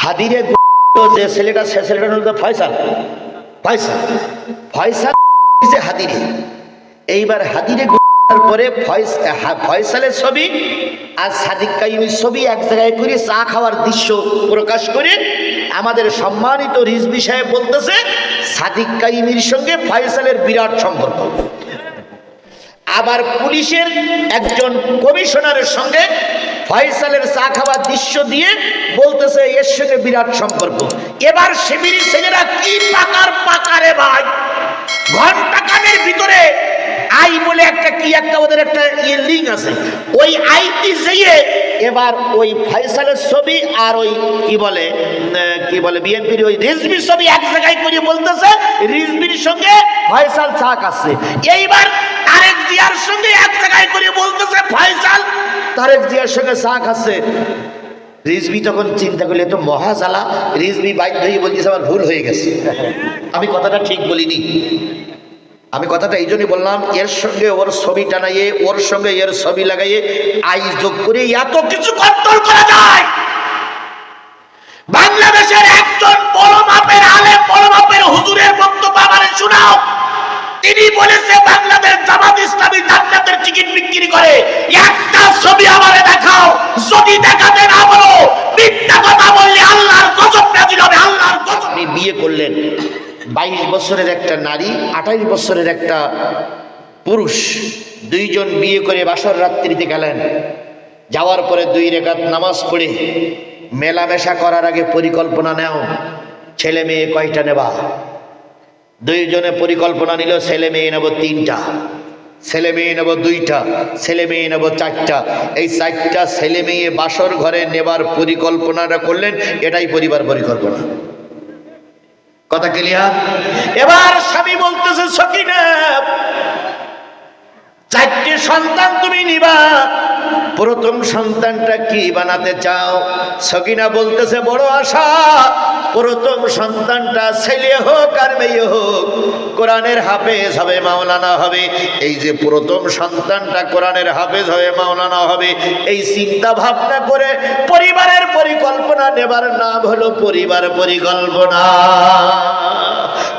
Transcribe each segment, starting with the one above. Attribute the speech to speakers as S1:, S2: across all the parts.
S1: হাদিরে যে ছেলেটা, সে ছেলেটার হলো ফয়সাল। ফয়সাল ফয়সাল যে হাদিরে, এইবার হাদিরে পরে ফয়সালের ছবি আর সাদিক কাইমির ছবি এক জায়গায় করে চা খাওয়ার দৃশ্য প্রকাশ করে আমাদের সম্মানিত রিজভী সাহেব বলতেছে সাদিক কাইমির সঙ্গে ফয়সালের বিরাট সম্পর্ক। আবার পুলিশের একজন কমিশনারের সঙ্গে ফয়সালের চা খাওয়ার দৃশ্য দিয়ে বলতেছে এর সঙ্গে বিরাট সম্পর্ক। এবার শিবিরের ছেলেরা কি পাকারে ভাই, ঘন্টা কানের ভিতরে আই বলে একটা কি একটা ওদের একটা লিঙ্ক আছে, ওই আইটি যেয়ে এবার ওই ফয়সালের ছবি আর ওই কি বলে বিএনপির ওই রিজভির ছবি এক জায়গায় করে বলতেছে রিজভির সঙ্গে ফয়সাল চা খাচ্ছে। এইবার তারেক জিয়ার সঙ্গে এক জায়গায় করে বলতেছে ফয়সাল তারেক জিয়ার সঙ্গে চা খাচ্ছে। রিজভি তখন চিন্তা করলে তো মহাজালা, রিজভি বাইক ধরে বলতেছে আমার ভুল হয়ে গেছে, আমি কথাটা ঠিক বলিনি। আমি কথাটা এই জন্যই বললাম, এর সঙ্গে ওর ছবি টানাইয়ে, ওর সঙ্গে এর ছবি লাগাইয়ে আই যোগ করে এত কিছু কন্ট্রোল করা যায়। বাংলাদেশের একজন বড় মাপের আলেম, বড় মাপের হুজুরের বক্তব্য আমারে শোনাও। তিনি বলেছে বাংলাদেশ জামাত ইসলামী জান্নাতের টিকিট বিক্রি করে, একটা ছবি আমারে দেখাও, যদি দেখাতে না বলো মিথ্যা কথা বললে আল্লাহর গজব নাজিল হবে, আল্লাহর গজব। আপনি বিয়ে করলেন 22 বছরের একটা নারী, 28 বছরের একটা পুরুষ, দুইজন বিয়ে করে বাসর রাত্রিতে গেলেন। যাওয়ার পরে 2 রাকাত নামাজ পড়ে মেলামেশা করার আগে পরিকল্পনা নাও, ছেলে মেয়ে কয়টা নেবা। দুইজনে পরিকল্পনা নিল, ছেলে মেয়ে নেব 3টা, ছেলে মেয়ে নেব 2টা, ছেলে মেয়ে নেব 4টা। এই 4টা ছেলে মেয়ে বাসর ঘরে নেবার পরিকল্পনাটা করলেন, এটাই পরিবার পরিকল্পনা। কথা ক্লিয়ার? এবার স্বামী বলতেছে সকিনা 4টে সন্তান তুমি নিবা, প্রথম সন্তানটা কি বানাতে চাও? সকিনা বলতেছে বড় আশা, প্রথম সন্তানটা ছেলে হোক আর মেয়ে হোক কোরআনের হাফেজ হবে, মাওলানা হবে। এই যে প্রথম সন্তানটা কোরআনের হাফেজ হবে, মাওলানা হবে, এই চিন্তা ভাবনা করে পরিবারের পরিকল্পনা নেবার নাম হলো পরিবার পরিকল্পনা।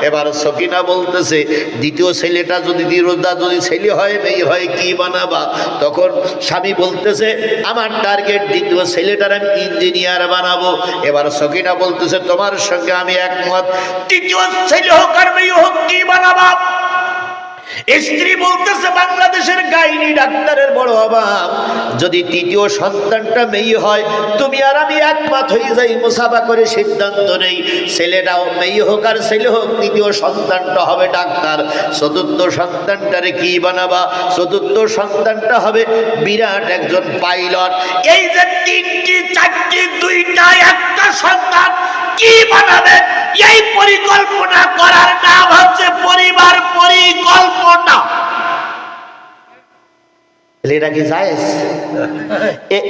S1: এবার সকিনা বলতেছে দ্বিতীয় ছেলেটা যদি ছেলে হয় মেয়ে হয় কি বানাবা? তখন স্বামী বলতেছে আমার টার্গেট দ্বিতীয় ছেলেটার আমি ইঞ্জিনিয়ার বানাবো। এবার সকিনা বলতেছে তোমার সঙ্গে আমি একমত, তৃতীয় ছেলে হোক আর মেয়ে হোক কি বানাবা? স্ত্রী বলতেছে বাংলাদেশের গাইনি ডাক্তারের বড় অভাব, যদি তৃতীয় সন্তানটা মেয়ে হয় তুমি আর আমি একমত হয়ে যাই, মুসাফা করে সিদ্ধান্ত নেই ছেলেটাও মেয়ে হোক আর ছেলে হোক তৃতীয় সন্তানটা হবে ডাক্তার। চতুর্থ সন্তানটারে কি বানাবা? চতুর্থ সন্তানটা হবে বিরাট একজন পাইলট। এই যে 3টি 4টি 2টা একটা সন্তান কি বানাবে? এই পরিকল্পনা করার নাম হচ্ছে পরিবার পরিকল্পনা। এটা কি জায়েজ?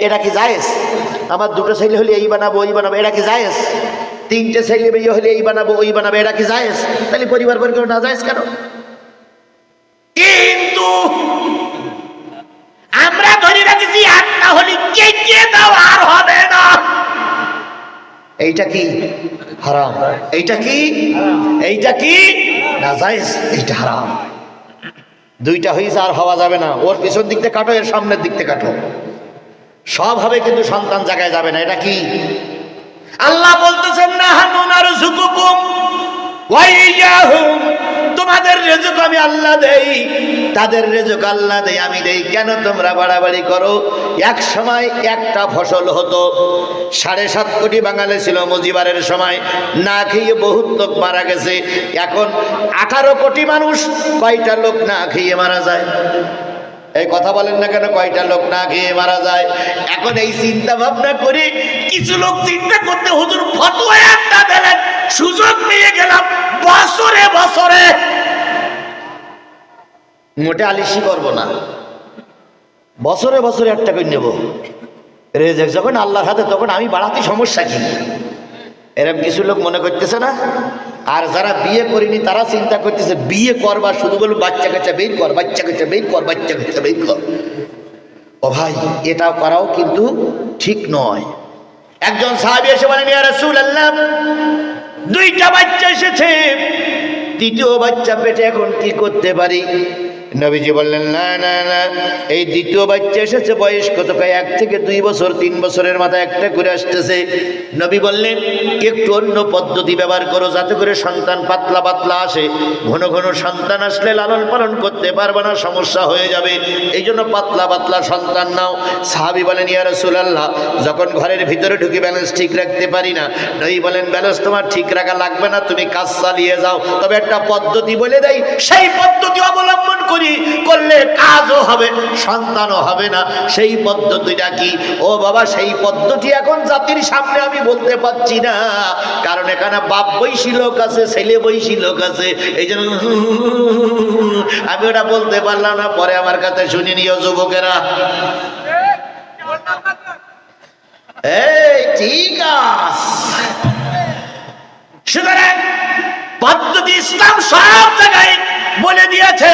S1: এটা কি জায়েজ? আমার 2টো ছেলে হলে এই বানাবো ওই বানাবো, এটা কি জায়েজ? 3টে ছেলে মেয়ে হলে এই বানাবো ওই বানাবো, এটা কি জায়েজ? তাহলে পরিবার পরিকল্পনা না জায়েজ কেন? কিন্তু আমরা ধরে রাখছি একটা হলে কে দাও আর হবে না। এইটা কি হারাম, এইটা কি এইটা কি নাজায়েজ, এইটা হারাম। 2টা হয়েছে আর হওয়া যাবে না, ওর পিছন দিকতে কাটো, এর সামনের দিকতে কাটো, সব হবে কিন্তু সন্তান জায়গায় যাবে না। এটা কি? আল্লাহ বলতেছেন নাহানু নারযুকুকুম ওয়া ইয়াহুম, তোমাদের রিজক আমি আল্লাহ দেই, তাদের রিজক আল্লাহ দেই, আমি দেই। কেন তোমরা বাড়াবাড়ি করো? এক সময় একটা ফসল হতো, 7.5 কোটি বাঙালি ছিল মুজিবারের সময়, না খেয়ে বহুত লোক মারা গেছে। এখন 18 কোটি মানুষ, কয়টা লোক না খেয়ে মারা যায়? এই কথা বলেন না কেন, কয়টা লোক না খেয়ে মারা যায়? এখন এই চিন্তা ভাবনা করে কিছু লোক চিন্তা করতে হুজুর ফতোয়া একটা দিলেন, সুযোগ পেয়ে গেলাম, বছরে বছরে মোটে আলিশি করবো না, বছরে বছরে একটা করে নেব রেজেক যখন আল্লাহর হাতে, তখন আমি বাড়াতে সমস্যা কি? এরকম কিছু লোক মনে করতেছে না। আর যারা বিয়ে করেনি তারা চিন্তা করতেছে বিয়ে করবা, শুধু বলবো বাচ্চা কাচ্চা বের কর, বাচ্চা কাচ্চা বের কর, বাচ্চা কাচ্চা বের কর। ও ভাই, এটা করাও কিন্তু ঠিক নয়। একজন সাহাবী এসে বলেন, ইয়া রাসূলুল্লাহ, দুইটা বাচ্চা এসেছে, তৃতীয় বাচ্চা পেটে, এখন কি করতে পারি? নবীজি বললেন, না না না, এই দ্বিতীয় বাচ্চা এসেছে, বয়স কত? 1 থেকে 2 বছর, 3 বছরের মাথায় একটা করে আসতেছে। নবী বললেন, একটু অন্য পদ্ধতি ব্যবহার করো, যাতে করে সন্তান পাতলা পাতলা আসে। ঘন ঘন সন্তান আসলে লালন পালন করতে পারবে না, সমস্যা হয়ে যাবে, এই জন্য পাতলা পাতলা সন্তান নাও। সাহাবী বলেন, ইয়া রাসূলুল্লাহ, যখন ঘরের ভিতরে ঢুকে ব্যালেন্স ঠিক রাখতে পারি না। নবী বলেন, ব্যালেন্স তোমার ঠিক রাখা লাগবে না, তুমি কাজ চালিয়ে যাও, তবে একটা পদ্ধতি বলে দেই, সেই পদ্ধতি অবলম্বন করলে কাজও হবে, সন্তানও হবে না। সেই পদ্ধতিটা কি? ও বাবা, সেই পদ্ধতি এখন জাতির সামনে আমি বলতে পারছি না, কারণ এখানে বাপ বয়সী লোক আছে, ছেলে বয়সী লোক আছে, এই জন্য আমি ওটা বলতে পারলাম না। পরে আমার কাছে শুনে নিও যুবকেরা। এই ঠিক আছে, সুতরাং পদ্ধতি ইসলাম সব জায়গায় বলে দিয়েছে।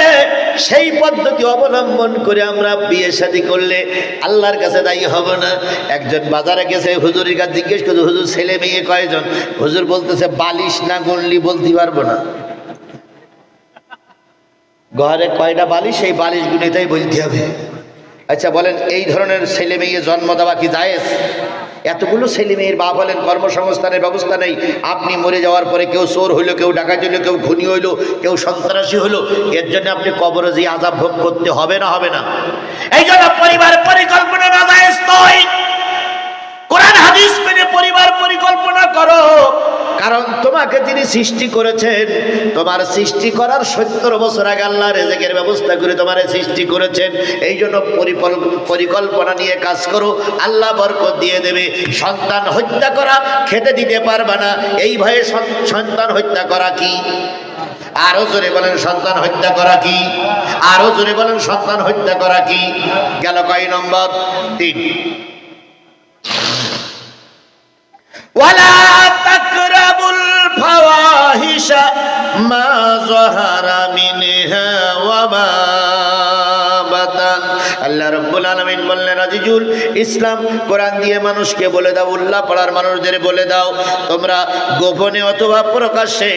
S1: সেই পদ্ধতি অবলম্বন করে আমরা বিয়ে শাদী করলে আল্লাহর কাছে দায়ী হব না। একজন বাজারে গেছে, হুজুরের কাছে জিজ্ঞেস করছে, হুজুর ছেলে মেয়ে কয়জন? হুজুর বলতেছে, 42 না গুনলি বলতে পারবো না। ঘরে কয়টা বালিশ, সেই বালিশ গুনে তাই বলতে হবে। আচ্ছা বলেন, এই ধরনের ছেলে মেয়ে জন্ম দেওয়া কি জায়েজ? এতগুলো ছেলে মেয়ের বাপ হলেন, কর্মসংস্থানের ব্যবস্থা নেই। আপনি মরে যাওয়ার পরে কেউ চোর হইলো, কেউ ডাকাত হইলো, কেউ খুনি হইলো, কেউ সন্ত্রাসী হইলো, এর জন্য আপনি কবরে যে আযাব ভোগ করতে হবে না? হবে না? এই জন্য পরিবার পরিকল্পনা নাজায়েজ নয়। কোরআন হাদিস মেনে পরিবার পরিকল্পনা করো, কারণ তোমাকে যিনি সৃষ্টি করেছেন, তোমার সৃষ্টি করার 70 বছর আগে আল্লাহ রিজিকের ব্যবস্থা করে তোমারে সৃষ্টি করেছেন। এই জন্য পরিকল্পনা নিয়ে কাজ করো, আল্লাহ বরকত দিয়ে দেবে। সন্তান হত্যা করা, খেতে দিতে পারবে না, এই ভয়ে সন্তান হত্যা করা কি? আরো জোরে বলেন, সন্তান হত্যা করা কি? আরো জোরে বলেন, সন্তান হত্যা করা কি? গেল কয় নম্বর? 3। ওয়ালা তাকরাবুল ফাওয়াহিশা মা যাহারা মিনহা ওয়া মা বাতান। আল্লাহ রাব্বুল আলামিন বললেন, আজিজুল ইসলাম কোরআন দিয়ে মানুষকে বলে দাও, উল্লাহ পাড়ার মানুষদের বলে দাও, তোমরা গোপনে অথবা প্রকাশ্যে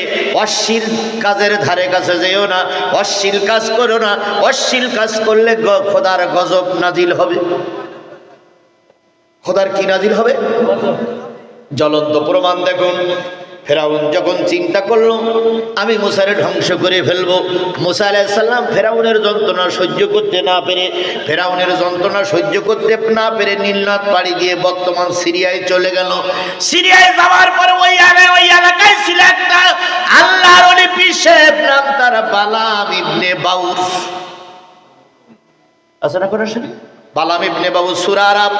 S1: অশ্লীল কাজের ধারে কাছে যেও না, অশ্লীল কাজ করো না। অশ্লীল কাজ করলে খোদার গজব নাজিল হবে। খোদার কি নাজিল হবে? জ্বলন্ত প্রমাণ দেখুন। ফেরাউন যখন চিন্তা করলো, আমি মুসারে ধ্বংস করে ফেলবো, মুসা আলাইহিস সালাম ফেরাউনের যন্ত্রণা সহ্য করতে না পেরে, ফেরাউনের যন্ত্রণা সহ্য করতে না পেরে নীলনদ পাড়ি দিয়ে বর্তমান সিরিয়ায় চলে গেল। সিরিয়ায় যাওয়ার পরে ওই এলাকায় ছিল একটা আল্লাহর ওলি পীর সাহেব, নাম তার বালাম ইবনে বাউর। আছে না কোন শুনি? বালাম ইবনে বাউর, সূরা আরাফ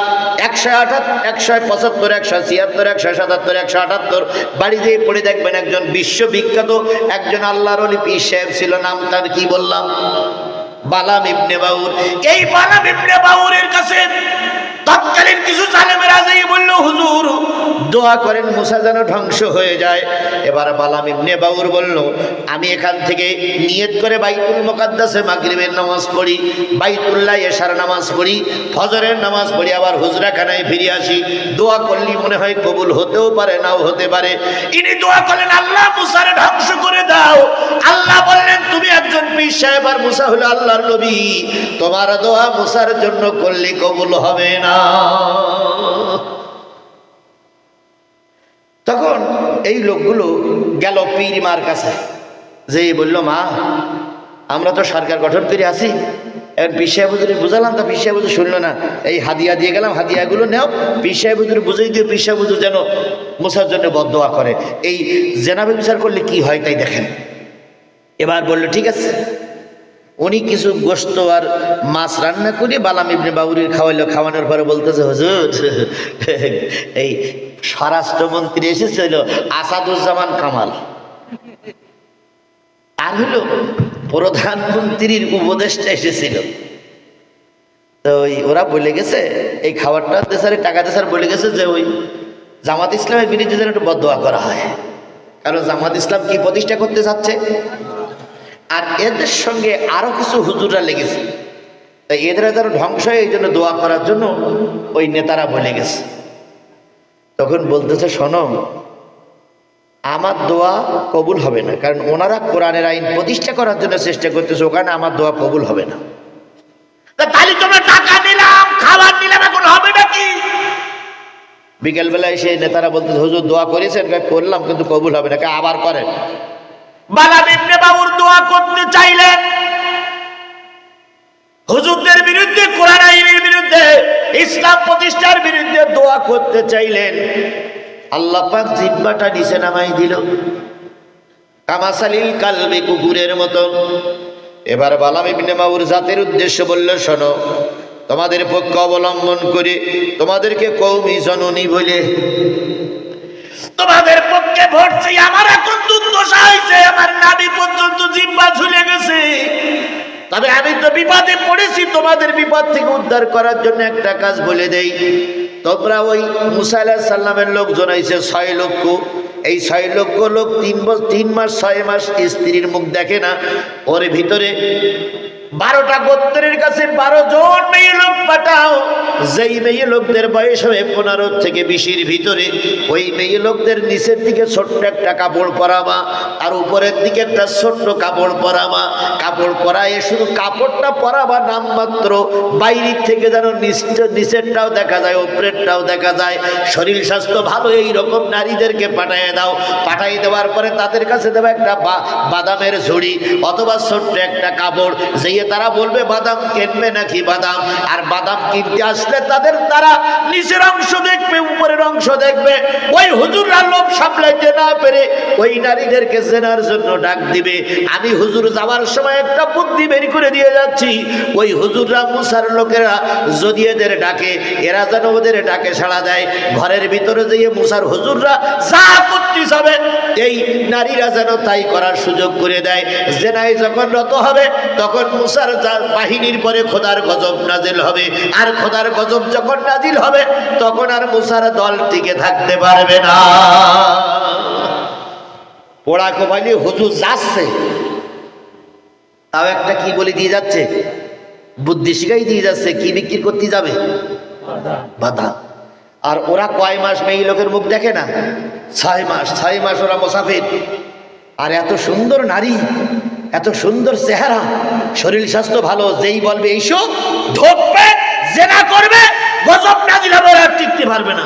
S1: 178, 175, 176, 177, 178 বাড়ি দিয়ে পড়ে দেখবেন। একজন বিশ্ববিখ্যাত একজন আল্লাহর ওলি পীর সাহেব ছিল, নাম তার কি বললাম? বালাম ইবনে বাউর। এই বালাম ইবনে বাউরের কাছে তৎকালীন কিছু জালেমেরা যাই বলল, হুজুর দোয়া করেন মুসা যেন ধ্বংস হয়ে যায়। এবার বালাম ইবনে বাউর বলল, আমি এখান থেকে নিয়ত করে বাইতুল মুকাদ্দাসে মাগরিবের নামাজ পড়ি, বাইতুল্লাহ এশার নামাজ পড়ি, ফজরের নামাজ পড়ি, আবার হুজরাখানায় ফিরে আসি। দোয়া করলি মনে হয় কবুল হতেও পারে, নাও হতে পারে। ইনি দোয়া করলেন, আল্লাহ মুসারে ধ্বংস করে দাও। আল্লাহ বললেন, তুমি একজন পীর সাহেব আর মুসা হলো আল্লাহর নবী, তোমার দোয়া মুসার জন্য করলে কবুল হবে না। তখন এই লোকগুলো গেল পীর মার কাছে, যে বলল, মা আমরা তো সরকার গঠন করে আছি, এখন পীর সাহেব হুজুরে বুঝালাম, তা পীর সাহেব হুজুর শুনলো না। এই হাদিয়া দিয়ে গেলাম, হাদিয়াগুলো নেও, পীর সাহেব হুজুর বুঝাই দিও, পীর সাহেব হুজুর যেন মুসার জন্য বদদোয়া করে। এই জেনাবে বিচার করলে কি হয় তাই দেখেন। এবার বললো ঠিক আছে। উনি কিছু গোশত আর মাছ রান্না করে বালাম ইবনে বাউরির খাওয়াইলো। খাওয়ানোর পরে বলতেছে, হুজুর এই স্বরাষ্ট্রমন্ত্রী এসেছিল আসাদুজ্জামান কামাল, আর হলো প্রধানমন্ত্রীর উপদেষ্টা এসেছিল। তো ওরা বলে গেছে এই খাবারটা দেশারে টাকা দেশার বলে গেছে যে ওই জামাত ইসলামের বিরুদ্ধে যেন একটু বদদোয়া করা হয়, কারণ জামাত ইসলাম কি প্রতিষ্ঠা করতে যাচ্ছে। আর এদের সঙ্গে আরো কিছু হুজুররা লেগেছে, তাই এদের যেন ধ্বংস হয় এই জন্য দোয়া করার জন্য ওই নেতারা বলে গেছে। তো তখন বলতেছে, শোনো, আমার দোয়া কবুল হবে না, কারণ ওনারা কোরআনের আইন প্রতিষ্ঠা করার জন্য চেষ্টা করতেছে, ওখানে আমার দোয়া কবুল হবে না। তাহলে তোমরা টাকা নিলাম, খাবার নিলাম, এখন হবে নাকি? বিকেলবেলা এসে নেতারা বলতেছে, হুজুর দোয়া করেছেন? করলাম, কিন্তু কবুল হবে না। আবার করেন। বালাম ইবনে বাবুর দোয়া করতে চাইলেন হুজুরদের বিরুদ্ধে, কোরআন আইনের বিরুদ্ধে, ইসলাম প্রতিষ্ঠার বিরুদ্ধে দোয়া করতে চাইলেন। আল্লাহ পাক জিহ্বাটা নিচে নামাই দিল, কামাসালিল কালবি, কুকুরের মতো। এবার বালাম ইবনে বাবুর জাতের উদ্দেশ্য বলল, শোনো, তোমাদের পক্ষ অবলম্বন করে তোমাদেরকে কওমি জননী বলে তোমাদের পক্ষে ভোট চাই। আমার এখন দুর্দশা হয়েছে, আমার নাভি পর্যন্ত জিহ্বা ঝুলে গেছে। তবে আমি তো বিপদে পড়েছি, তোমাদের বিপদ থেকে উদ্ধার করার জন্য একটা কাজ বলে দেই। তোমরা ওই মুসা আলাইহিস সালামের লোকজন আইছে 6 লক্ষ, এই 6 লক্ষ লোক 3 মাস 6 মাস স্ত্রীর মুখ দেখে না। ওর ভিতরে 12টা গোত্রের কাছে 12 জন মেয়ে লোক পাঠাও। যেই মেয়ে লোকদের বয়স হবে 15 থেকে 20-এর ভিতরে, ওই মেয়ে লোকদের নিচের দিকে ছোট্ট একটা কাপড় পরাবা, আর উপরের দিকে একটা ছোট্ট কাপড় পরাবা। কাপড় পরায় শুধু কাপড়টা পরাবা নামমাত্র, বাইরের থেকে যেন নিচেরটাও দেখা যায়, উপরেরটাও দেখা যায়। শরীর স্বাস্থ্য ভালো এই রকম নারীদেরকে পাঠিয়ে দাও। পাঠিয়ে দেওয়ার পরে তাদের কাছে দেবা একটা বাদামের ঝুড়ি অথবা ছোট্ট একটা কাপড়। যেই তারা বলবে বাদাম কিনবে নাকি বাদাম, আর বাদাম কিনতে আসলে তারা নিচের অংশ দেখবে, উপরের অংশ দেখবে। ওই হুজুররা লোভ সামলাইতে না পেরে ওই নারীদেরকে জেনার জন্য ডাক দিবে। আমি হুজুর যাওয়ার সময় একটা বুদ্ধি বের করে দিয়ে যাচ্ছি, ওই হুজুররা মুসার লোকেরা যদি এদের ডাকে, এরা যেন ওদের ডাকে সাড়া দেয়। ঘরের ভিতরে যেয়ে মুসার হুজুররা যা করতে যাবে, এই নারীরা যেন তাই করার সুযোগ করে দেয়। জেনায় যখন রত হবে, তখন মুসার বাহিনীর পরে খোদার গজব নাজিল হবে, আর খোদার গজব যখন নাজিল হবে, তখন আর মুসার দল টিকে থাকতে পারবে না। পোড়া কোপাইলে হুজুর যাচ্ছে, তাও একটা কি বলে দিয়ে যাচ্ছে, বুদ্ধি শিখাই দিয়ে যাচ্ছে। কি বিক্রি করতে যাবে? বাদাম। আর ওরা কয় মাস মেয়ে লোকের মুখ দেখে না? 6 মাস। 6 মাস ওরা মুসাফির। আর এত সুন্দর নারী, এত সুন্দর চেহারা, শরীর স্বাস্থ্য ভালো, যেই বলবে এইসব ধরবে, জেনা করবে, গজব নাজিল হবে, আর টিকতে পারবে না।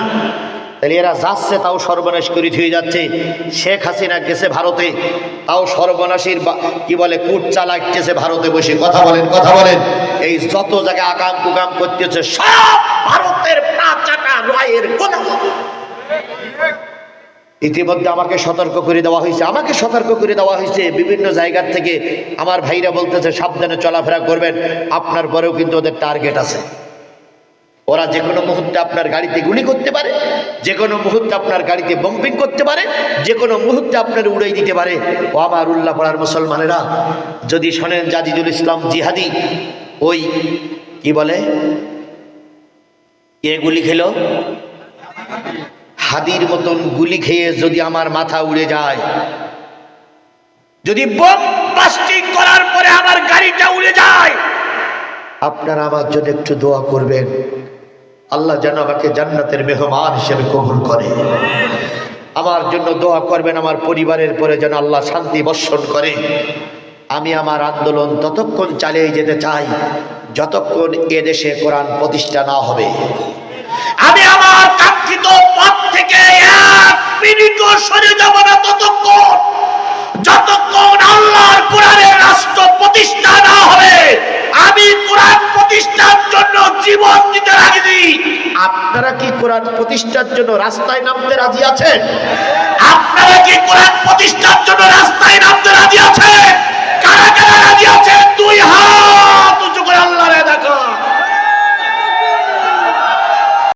S1: তাহলে এরা যাচ্ছে, তাও সর্বনাশ করে থুয়ে যাচ্ছে। শেখ হাসিনা গেছে ভারতে, তাও সর্বনাশীর কি বলে কুট চালাচ্ছে ভারতে বসে। কথা বলেন, কথা বলেন। এই যত জায়গায় আকাম কুকাম করতেছে, সব ভারতের পাঁচাটা রায়ের গোলাম। ইতিমধ্যে আমাকে সতর্ক করে দেওয়া হয়েছে, বিভিন্ন জায়গার থেকে আমার ভাইরা বলতেছে সাবধানে চলাফেরা করবেন, আপনার পরেও কিন্তু ওদের টার্গেট আছে। ওরা যে কোনো মুহূর্তে আপনার গাড়িতে গুলি করতে পারে, যে কোনো মুহূর্তে আপনার গাড়িতে বম্পিং করতে পারে, যে কোনো মুহূর্তে আপনার উড়াই দিতে পারে। ও আমার উল্লাহ পাড়ার মুসলমানেরা, যদি শোনেন জাজিদুল ইসলাম জিহাদি ওই কি বলে, কে গুলি খেলো, হাদির মতন গুলি খেয়ে যদি আমার মাথা উড়ে যায়, যদি বোম বাস্টিং করার পরে আমার গাড়িটা উড়ে যায়, আপনারা আমার জন্য একটু দোয়া করবেন, আল্লাহ যেন আমাকে জান্নাতের মেহমান হিসেবে কবুল করে। আমার জন্য দোয়া করবেন, আমার পরিবারের পরে যেন আল্লাহ শান্তি বর্ষণ করে। আমি আমার আন্দোলন ততক্ষণ চালিয়ে যেতে চাই যতক্ষণ এদেশে কোরআন প্রতিষ্ঠা না হবে। আমি আমার কাঙ্ক্ষিত পথ থেকে 1 মিনিটও সরে যাব না যতক্ষণ আল্লাহর কোরআনের রাষ্ট্র প্রতিষ্ঠা না হবে। আমি কোরআন প্রতিষ্ঠার জন্য জীবন দিতে রাজি। আপনারা কি কোরআন প্রতিষ্ঠার জন্য রাস্তায় নামতে রাজি আছেন? আপনারা কি কোরআন প্রতিষ্ঠার জন্য রাস্তায় নামতে রাজি আছেন?